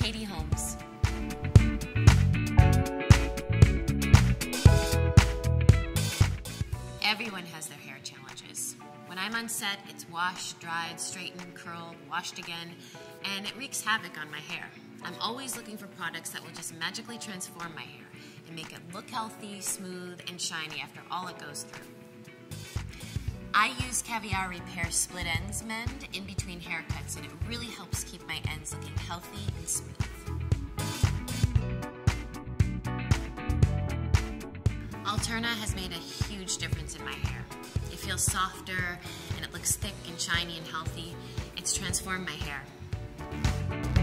Katie Holmes. Everyone has their hair challenges. When I'm on set, it's washed, dried, straightened, curled, washed again, and it wreaks havoc on my hair. I'm always looking for products that will just magically transform my hair and make it look healthy, smooth, and shiny after all it goes through. I use Caviar Repair Split Ends Mend in between haircuts, and it really helps keep my ends looking healthy and smooth. Alterna has made a huge difference in my hair. It feels softer, and it looks thick and shiny and healthy. It's transformed my hair.